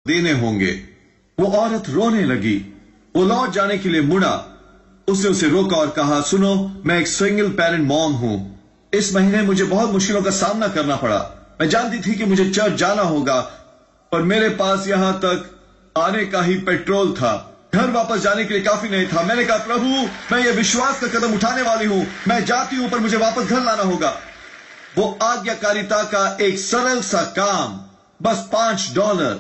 देने होंगे। वो औरत रोने लगी। वो लौट जाने के लिए मुड़ा। उसने उसे रोका और कहा, सुनो, मैं एक सिंगल पेरेंट मॉम हूं। इस महीने मुझे बहुत मुश्किलों का सामना करना पड़ा। मैं जानती थी कि मुझे चर्च जाना होगा, पर मेरे पास यहां तक आने का ही पेट्रोल था। घर वापस जाने के लिए काफी नहीं था। मैंने कहा, प्रभु, मैं ये विश्वास का कदम उठाने वाली हूं। मैं जाती हूं, पर मुझे वापस घर लाना होगा। वो आज्ञाकारिता का एक सरल सा काम, बस $5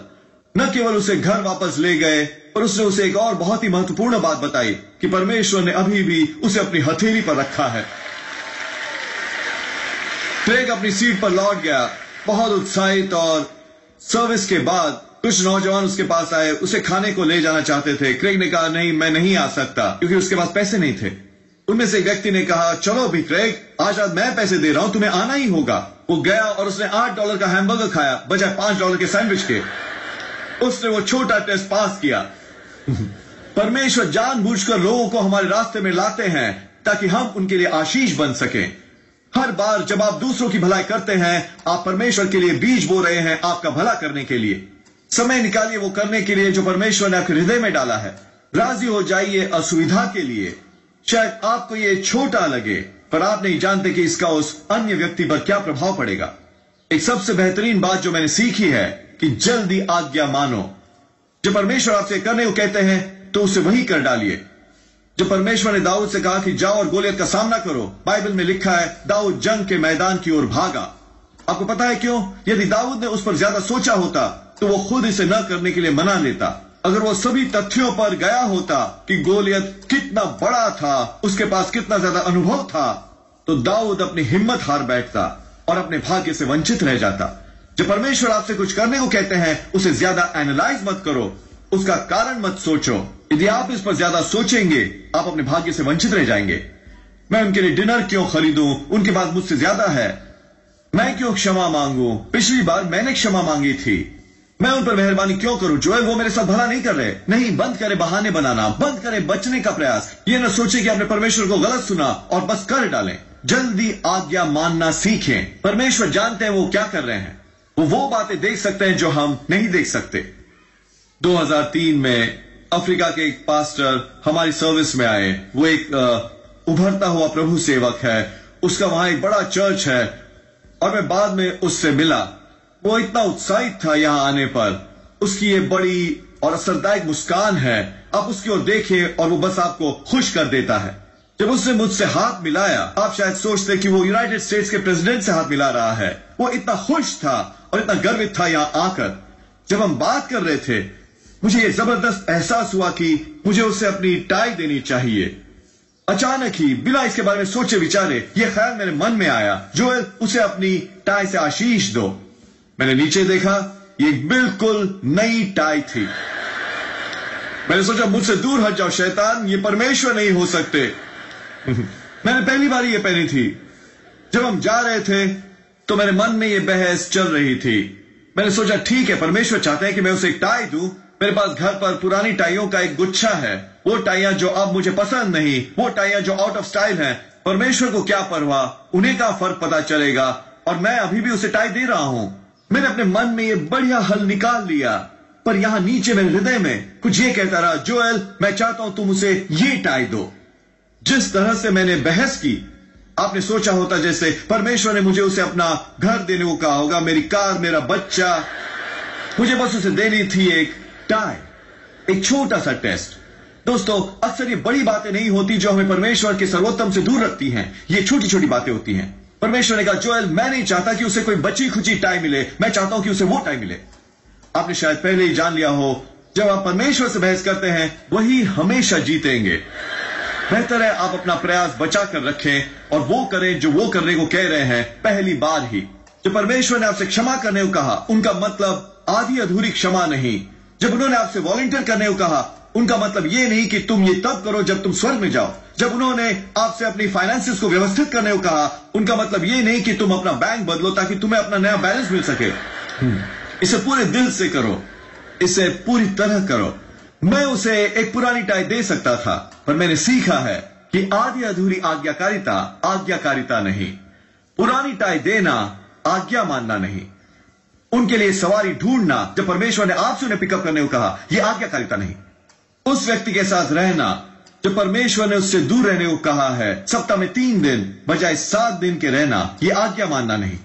न केवल उसे घर वापस ले गए, पर उसने उसे एक और बहुत ही महत्वपूर्ण बात बताई कि परमेश्वर ने अभी भी उसे अपनी हथेली पर रखा है। क्रेग अपनी सीट पर लौट गया, बहुत उत्साहित, और सर्विस के बाद कुछ नौजवान उसके पास आए। उसे खाने को ले जाना चाहते थे। क्रेग ने कहा, नहीं, मैं नहीं आ सकता, क्योंकि उसके पास पैसे नहीं थे। उनमें से एक व्यक्ति ने कहा, चलो भी क्रेग, आज रात मैं पैसे दे रहा हूं, तुम्हें आना ही होगा। वो गया और उसने $8 का हैमबर्गर खाया बजाय $5 के सैंडविच के। उसने वो छोटा टेस्ट पास किया। परमेश्वर जानबूझकर लोगों को हमारे रास्ते में लाते हैं ताकि हम उनके लिए आशीष बन सकें। हर बार जब आप दूसरों की भलाई करते हैं, आप परमेश्वर के लिए बीज बो रहे हैं, आपका भला करने के लिए। समय निकालिए वो करने के लिए जो परमेश्वर ने आपके हृदय में डाला है। राजी हो जाइए असुविधा के लिए। शायद आपको ये छोटा लगे, पर आप नहीं जानते कि इसका उस अन्य व्यक्ति पर क्या प्रभाव पड़ेगा। एक सबसे बेहतरीन बात जो मैंने सीखी है कि जल्दी आज्ञा मानो। जब परमेश्वर आपसे करने को कहते हैं तो उसे वही कर डालिए। जब परमेश्वर ने दाऊद से कहा कि जाओ और गोलियत का सामना करो, बाइबल में लिखा है, दाऊद जंग के मैदान की ओर भागा। आपको पता है क्यों? यदि दाऊद ने उस पर ज्यादा सोचा होता तो वो खुद इसे न करने के लिए मना लेता। अगर वो सभी तथ्यों पर गया होता कि गोलियत कितना बड़ा था, उसके पास कितना ज्यादा अनुभव था, तो दाऊद अपनी हिम्मत हार बैठता और अपने भाग्य से वंचित रह जाता। जब परमेश्वर आपसे कुछ करने को कहते हैं, उसे ज्यादा एनालाइज मत करो, उसका कारण मत सोचो। यदि आप इस पर ज्यादा सोचेंगे, आप अपने भाग्य से वंचित रह जाएंगे। मैं उनके लिए डिनर क्यों खरीदूं? उनके पास मुझसे ज्यादा है। मैं क्यों क्षमा मांगू? पिछली बार मैंने क्षमा मांगी थी। मैं उन पर मेहरबानी क्यों करूं? जो है वो मेरे साथ भला नहीं कर रहे। नहीं, बंद करें बहाने बनाना, बंद करें बचने का प्रयास। ये न सोचे कि आपने परमेश्वर को गलत सुना और बस कर डालें। जल्दी आज्ञा मानना सीखें। परमेश्वर जानते हैं वो क्या कर रहे हैं। वो बातें देख सकते हैं जो हम नहीं देख सकते। 2003 में अफ्रीका के एक पास्टर हमारी सर्विस में आए। वो एक उभरता हुआ प्रभु सेवक है। उसका वहां एक बड़ा चर्च है, और मैं बाद में उससे मिला। वो इतना उत्साहित था यहां आने पर। उसकी ये बड़ी और असरदायक मुस्कान है। आप उसकी ओर देखें और वो बस आपको खुश कर देता है। जब उसने मुझसे हाथ मिलाया, आप शायद सोचते कि वो यूनाइटेड स्टेट्स के प्रेसिडेंट से हाथ मिला रहा है। वो इतना खुश था और इतना गर्वित था यहां आकर। जब हम बात कर रहे थे, मुझे ये जबरदस्त एहसास हुआ कि मुझे उसे अपनी टाई देनी चाहिए। अचानक ही, बिना इसके बारे में सोचे विचारे, ये ख्याल मेरे मन में आया, जोएल, उसे अपनी टाई से आशीष दो। मैंने नीचे देखा, ये बिल्कुल नई टाई थी। मैंने सोचा, मुझसे दूर हट जाओ शैतान, ये परमेश्वर नहीं हो सकते। मैंने पहली बार ये पहनी थी। जब हम जा रहे थे तो मेरे मन में ये बहस चल रही थी। मैंने सोचा, ठीक है, परमेश्वर चाहते हैं कि मैं उसे एक टाई दूं। मेरे पास घर पर पुरानी टाइयों का एक गुच्छा है। वो टाइयां जो अब मुझे पसंद नहीं, वो टाइयां जो आउट ऑफ स्टाइल हैं। परमेश्वर को क्या परवाह, उन्हें का फर्क पता चलेगा। और मैं अभी भी उसे टाई दे रहा हूं। मैंने अपने मन में ये बढ़िया हल निकाल लिया, पर यहां नीचे मेरे हृदय में कुछ ये कहता रहा, जोएल, मैं चाहता हूं तुम उसे ये टाई दो। जिस तरह से मैंने बहस की, आपने सोचा होता जैसे परमेश्वर ने मुझे उसे अपना घर देने को कहा होगा, मेरी कार, मेरा बच्चा। मुझे बस उसे देनी थी एक टाई, एक छोटा सा टेस्ट। दोस्तों, अक्सर ये बड़ी बातें नहीं होती जो हमें परमेश्वर के सर्वोत्तम से दूर रखती हैं। ये छोटी छोटी बातें होती हैं। परमेश्वर ने कहा, जोएल, मैं नहीं चाहता कि उसे कोई बची खुची टाई मिले, मैं चाहता हूं कि उसे वो टाई मिले। आपने शायद पहले ही जान लिया हो, जब आप परमेश्वर से बहस करते हैं, वही हमेशा जीतेंगे। बेहतर है आप अपना प्रयास बचा कर रखें और वो करें जो वो करने को कह रहे हैं पहली बार ही। जब परमेश्वर ने आपसे क्षमा करने को कहा, उनका मतलब आधी अधूरी क्षमा नहीं। जब उन्होंने आपसे वॉलंटियर करने को कहा, उनका मतलब ये नहीं कि तुम ये तब करो जब तुम स्वर्ग में जाओ। जब उन्होंने आपसे अपनी फाइनेंसेस को व्यवस्थित करने को कहा, उनका मतलब ये नहीं कि तुम अपना बैंक बदलो ताकि तुम्हें अपना नया बैलेंस मिल सके। इसे पूरे दिल से करो, इसे पूरी तरह करो। मैं उसे एक पुरानी टाई दे सकता था, पर मैंने सीखा है कि आधी अधूरी आज्ञाकारिता नहीं। पुरानी टाई देना आज्ञा मानना नहीं। उनके लिए सवारी ढूंढना जब परमेश्वर ने आपसे उन्हें पिकअप करने को कहा, यह आज्ञाकारिता नहीं। उस व्यक्ति के साथ रहना जब परमेश्वर ने उससे दूर रहने को कहा है, सप्ताह में 3 दिन बजाय 7 दिन के रहना, यह आज्ञा मानना नहीं।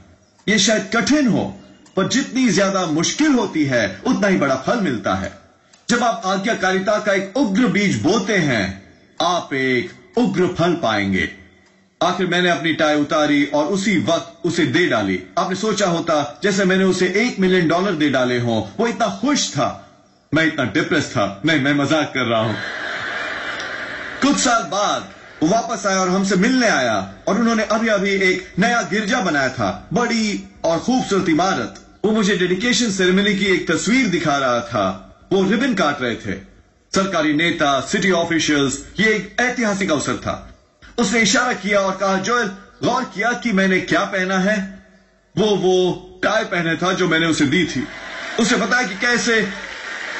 यह शायद कठिन हो, पर जितनी ज्यादा मुश्किल होती है उतना ही बड़ा फल मिलता है। जब आप आज्ञाकारिता का एक उग्र बीज बोते हैं, आप एक उग्र फल पाएंगे। आखिर मैंने अपनी टाई उतारी और उसी वक्त उसे दे डाली। आपने सोचा होता जैसे मैंने उसे $1 मिलियन दे डाले हों। वो इतना खुश था, मैं इतना डिप्रेस था। नहीं, मैं मजाक कर रहा हूं। कुछ साल बाद वो वापस आया और हमसे मिलने आया, और उन्होंने अभी अभी एक नया गिरजा बनाया था, बड़ी और खूबसूरत इमारत। वो मुझे डेडिकेशन सेरेमनी की एक तस्वीर दिखा रहा था। वो रिबन काट रहे थे, सरकारी नेता, सिटी ऑफिशियल्स। ये एक ऐतिहासिक अवसर था। उसने इशारा किया और कहा, जोएल, गौर किया कि मैंने क्या पहना है? वो टाई पहने था जो मैंने उसे दी थी। उसे बताया कि कैसे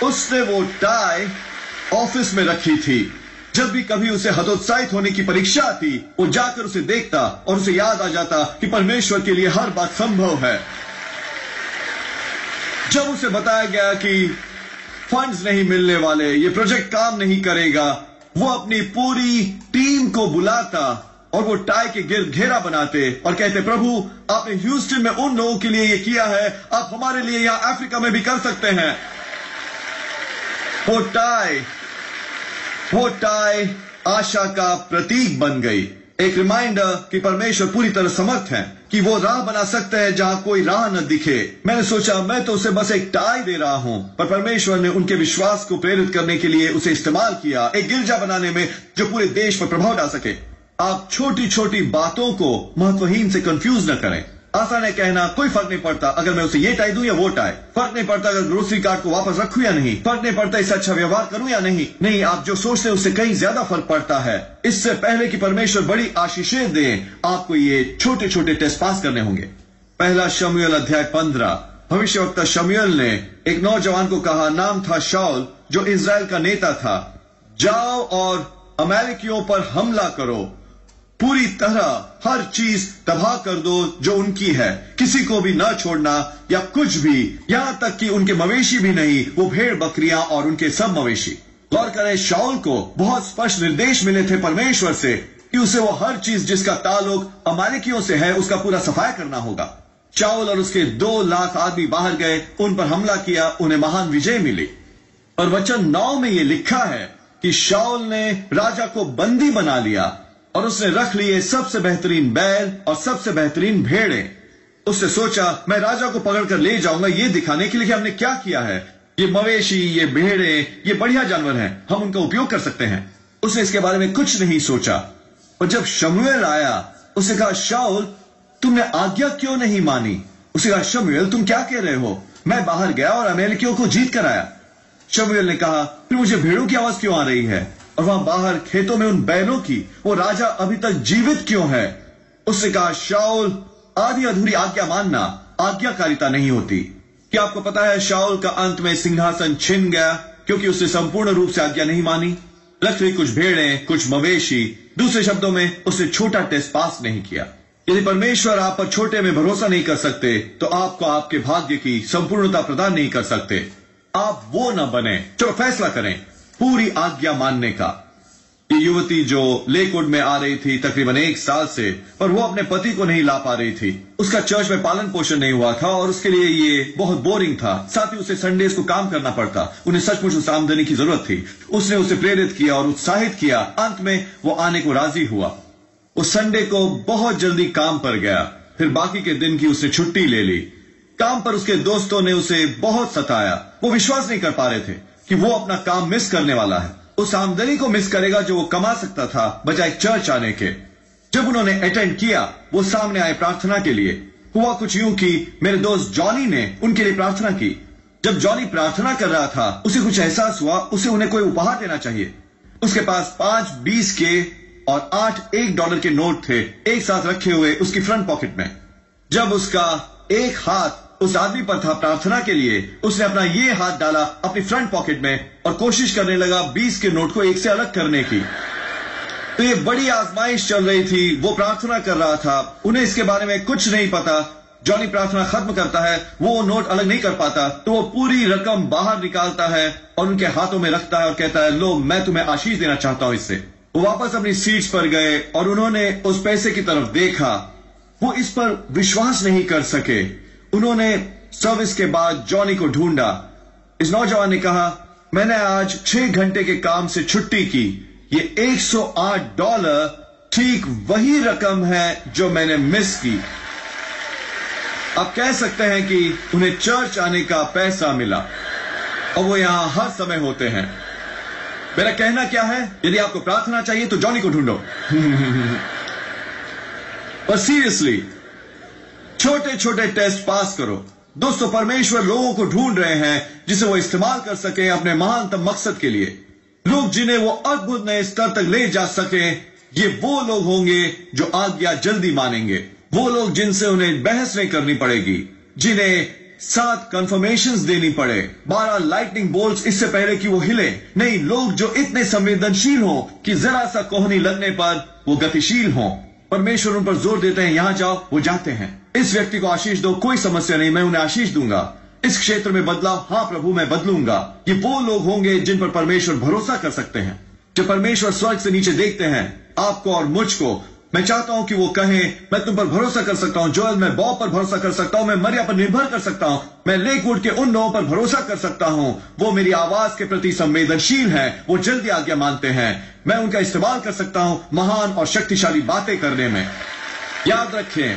उसने वो टाई ऑफिस में रखी थी। जब भी कभी उसे हतोत्साहित होने की परीक्षा आती, वो जाकर उसे देखता और उसे याद आ जाता कि परमेश्वर के लिए हर बात संभव है। जब उसे बताया गया कि फंड्स नहीं मिलने वाले, ये प्रोजेक्ट काम नहीं करेगा, वो अपनी पूरी टीम को बुलाता और वो टाई के गिर्द घेरा बनाते और कहते, प्रभु, आपने ह्यूस्टन में उन लोगों के लिए ये किया है, आप हमारे लिए यहां अफ्रीका में भी कर सकते हैं। वो टाई आशा का प्रतीक बन गई, एक रिमाइंडर कि परमेश्वर पूरी तरह समर्थ है, कि वो राह बना सकते हैं जहां कोई राह न दिखे। मैंने सोचा, मैं तो उसे बस एक टाई दे रहा हूं, पर परमेश्वर ने उनके विश्वास को प्रेरित करने के लिए उसे इस्तेमाल किया, एक गिरजा बनाने में जो पूरे देश पर प्रभाव डाल सके। आप छोटी छोटी बातों को महत्वहीन से कंफ्यूज न करें। आसान है कहना, कोई फर्क नहीं पड़ता अगर मैं उसे ये टाई दूं या वो टाई, फर्क नहीं पड़ता अगर ग्रोसरी कार्ड को वापस रखूं या नहीं, फर्क नहीं पड़ता इससे अच्छा व्यवहार करूं या नहीं। नहीं, आप जो सोचते हैं उससे कहीं ज्यादा फर्क पड़ता है। इससे पहले कि परमेश्वर बड़ी आशीषें दे, आपको ये छोटे छोटे टेस्ट पास करने होंगे। पहला शमूएल अध्याय 15। भविष्यवक्ता शमूएल ने एक नौजवान को कहा, नाम था शाऊल, जो इजराइल का नेता था, जाओ और अमेरिकियों पर हमला करो, पूरी तरह हर चीज तबाह कर दो जो उनकी है, किसी को भी न छोड़ना या कुछ भी, यहां तक कि उनके मवेशी भी नहीं, वो भेड़ बकरियां और उनके सब मवेशी। गौर करें, शाऊल को बहुत स्पष्ट निर्देश मिले थे परमेश्वर से कि उसे वो हर चीज जिसका ताल्लुक अमालेकियों से है उसका पूरा सफाया करना होगा। शाऊल और उसके 2 लाख आदमी बाहर गए, उन पर हमला किया, उन्हें महान विजय मिली। और वचन 9 में यह लिखा है कि शाऊल ने राजा को बंदी बना लिया और उसने रख लिए सबसे बेहतरीन बैल और सबसे बेहतरीन भेड़ें। उसने सोचा, मैं राजा को पकड़कर ले जाऊंगा ये दिखाने के लिए कि हमने क्या किया है। ये मवेशी, ये भेड़ें, ये बढ़िया जानवर हैं, हम उनका उपयोग कर सकते हैं। उसने इसके बारे में कुछ नहीं सोचा। और जब शमूएल आया, उसने कहा, शाऊल, तुमने आज्ञा क्यों नहीं मानी? उसने कहा, शमूएल, तुम क्या कह रहे हो? मैं बाहर गया और अमेरिकियों को जीत कर आया। शमूएल ने कहा, फिर मुझे भेड़ों की आवाज क्यों आ रही है? और वहां बाहर खेतों में उन बैलों की, वो राजा अभी तक जीवित क्यों है? उसने कहा, शाऊल, आधी अधूरी आज्ञा मानना आज्ञाकारिता नहीं होती। क्या आपको पता है शाऊल का अंत में सिंहासन छिन गया क्योंकि उसने संपूर्ण रूप से आज्ञा नहीं मानी। रख ली कुछ भेड़ें, कुछ मवेशी। दूसरे शब्दों में, उसने छोटा टेस्ट पास नहीं किया। यदि परमेश्वर आप पर छोटे में भरोसा नहीं कर सकते, तो आपको आपके भाग्य की संपूर्णता प्रदान नहीं कर सकते। आप वो न बने। चलो फैसला करें पूरी आज्ञा मानने का। ये युवती जो लेकवुड में आ रही थी तकरीबन 1 साल से, पर वो अपने पति को नहीं ला पा रही थी। उसका चर्च में पालन पोषण नहीं हुआ था और उसके लिए ये बहुत बोरिंग था। साथ ही उसे संडेज को काम करना पड़ता। उन्हें सचमुच उस आमदनी की जरूरत थी। उसने उसे प्रेरित किया और उत्साहित किया। अंत में वो आने को राजी हुआ। उस संडे को बहुत जल्दी काम पर गया। फिर बाकी के दिन की उसने छुट्टी ले ली। काम पर उसके दोस्तों ने उसे बहुत सताया। वो विश्वास नहीं कर पा रहे थे कि वो अपना काम मिस करने वाला है। उस आमदनी को मिस करेगा जो वो कमा सकता था बजाय चर्च आने के। जब उन्होंने अटेंड किया, वो सामने आए प्रार्थना के लिए। हुआ कुछ यूं कि मेरे दोस्त जॉनी ने उनके लिए प्रार्थना की। जब जॉनी प्रार्थना कर रहा था, उसे कुछ एहसास हुआ उसे उन्हें कोई उपहार देना चाहिए। उसके पास 5 20 के और 8 $1 के नोट थे, एक साथ रखे हुए उसकी फ्रंट पॉकेट में। जब उसका एक हाथ उस आदमी पर था प्रार्थना के लिए, उसने अपना ये हाथ डाला अपनी फ्रंट पॉकेट में और कोशिश करने लगा 20 के नोट को एक से अलग करने की। तो ये बड़ी आजमाइश चल रही थी। वो प्रार्थना कर रहा था, उन्हें इसके बारे में कुछ नहीं पता जॉनी प्रार्थना खत्म करता है, वो नोट अलग नहीं कर पाता, तो वो पूरी रकम बाहर निकालता है और उनके हाथों में रखता है और कहता है, लो मैं तुम्हें आशीष देना चाहता हूं इससे। वो वापस अपनी सीट्स पर गए और उन्होंने उस पैसे की तरफ देखा। वो इस पर विश्वास नहीं कर सके। उन्होंने सर्विस के बाद जॉनी को ढूंढा। इस नौजवान ने कहा, मैंने आज 6 घंटे के काम से छुट्टी की। ये $108 ठीक वही रकम है जो मैंने मिस की। आप कह सकते हैं कि उन्हें चर्च आने का पैसा मिला और वो यहां हर समय होते हैं। मेरा कहना क्या है, यदि आपको प्रार्थना चाहिए तो जॉनी को ढूंढो। और सीरियसली, छोटे छोटे टेस्ट पास करो। दोस्तों, परमेश्वर लोगों को ढूंढ रहे हैं जिसे वो इस्तेमाल कर सके अपने महानतम मकसद के लिए। लोग जिन्हें वो अद्भुत नए स्तर तक ले जा सके, ये वो लोग होंगे जो आज्ञा जल्दी मानेंगे। वो लोग जिनसे उन्हें बहस नहीं करनी पड़ेगी, जिन्हें 7 कंफर्मेशंस देनी पड़े, 12 लाइटनिंग बोल्ट्स इससे पहले कि वो हिले। नहीं, लोग जो इतने संवेदनशील हों कि जरा सा कोहनी लगने पर वो गतिशील हों। परमेश्वर उन पर जोर देते हैं, यहां जाओ, वो जाते हैं। इस व्यक्ति को आशीष दो, कोई समस्या नहीं, मैं उन्हें आशीष दूंगा। इस क्षेत्र में बदलाव, हाँ प्रभु मैं बदलूंगा। ये वो लोग होंगे जिन पर परमेश्वर भरोसा कर सकते हैं। जब परमेश्वर स्वर्ग से नीचे देखते हैं आपको और मुझको, मैं चाहता हूं कि वो कहें, मैं तुम पर भरोसा कर सकता हूं जोएल, मैं बॉब पर भरोसा कर सकता हूं, मैं मरिया पर निर्भर कर सकता हूं, मैं लेकवुड के उन लोगों पर भरोसा कर सकता हूं। वो मेरी आवाज के प्रति संवेदनशील हैं, वो जल्दी आज्ञा मानते हैं। मैं उनका इस्तेमाल कर सकता हूं महान और शक्तिशाली बातें करने में। याद रखें,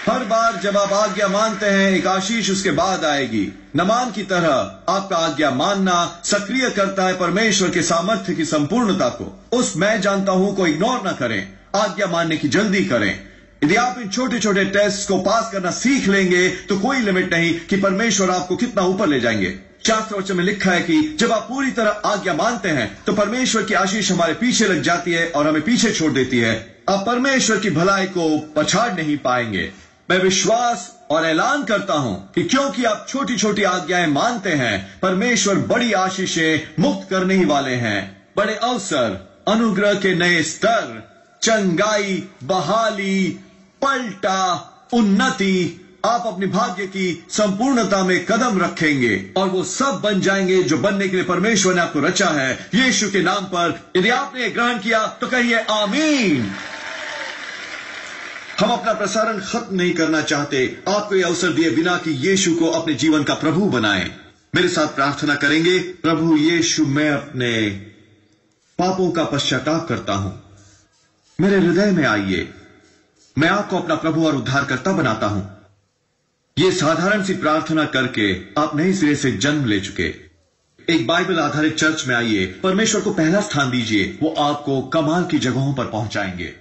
हर बार जब आप आज्ञा मानते हैं, एक आशीष उसके बाद आएगी। नमान की तरह आपका आज्ञा मानना सक्रिय करता है परमेश्वर के सामर्थ्य की संपूर्णता को। उस मैं जानता हूं को इग्नोर न करें, आज्ञा मानने की जल्दी करें। यदि आप इन छोटे छोटे टेस्ट को पास करना सीख लेंगे तो कोई लिमिट नहीं कि परमेश्वर आपको कितना ऊपर ले जाएंगे। शास्त्र वचन में लिखा है कि जब आप पूरी तरह आज्ञा मानते हैं तो परमेश्वर की आशीष हमारे पीछे लग जाती है और हमें पीछे छोड़ देती है। आप परमेश्वर की भलाई को पछाड़ नहीं पाएंगे। मैं विश्वास और ऐलान करता हूं कि क्योंकि आप छोटी छोटी आज्ञाएं मानते हैं, परमेश्वर बड़ी आशीषें मुक्त करने ही वाले हैं। बड़े अवसर, अनुग्रह के नए स्तर, चंगाई, बहाली, पलटा, उन्नति, आप अपने भाग्य की संपूर्णता में कदम रखेंगे और वो सब बन जाएंगे जो बनने के लिए परमेश्वर ने आपको रचा है, यीशु के नाम पर। यदि आपने ग्रहण किया तो कहिए आमीन। हम अपना प्रसारण खत्म नहीं करना चाहते, आपको यह अवसर दिए बिना कि यीशु को अपने जीवन का प्रभु बनाएं। मेरे साथ प्रार्थना करेंगे। प्रभु यीशु, मैं अपने पापों का पश्चाताप करता हूं, मेरे हृदय में आइए। मैं आपको अपना प्रभु और उद्धारकर्ता बनाता हूं। यह साधारण सी प्रार्थना करके आप नए सिरे से जन्म ले चुके। एक बाइबल आधारित चर्च में आइए, परमेश्वर को पहला स्थान दीजिए, वो आपको कमाल की जगहों पर पहुंचाएंगे।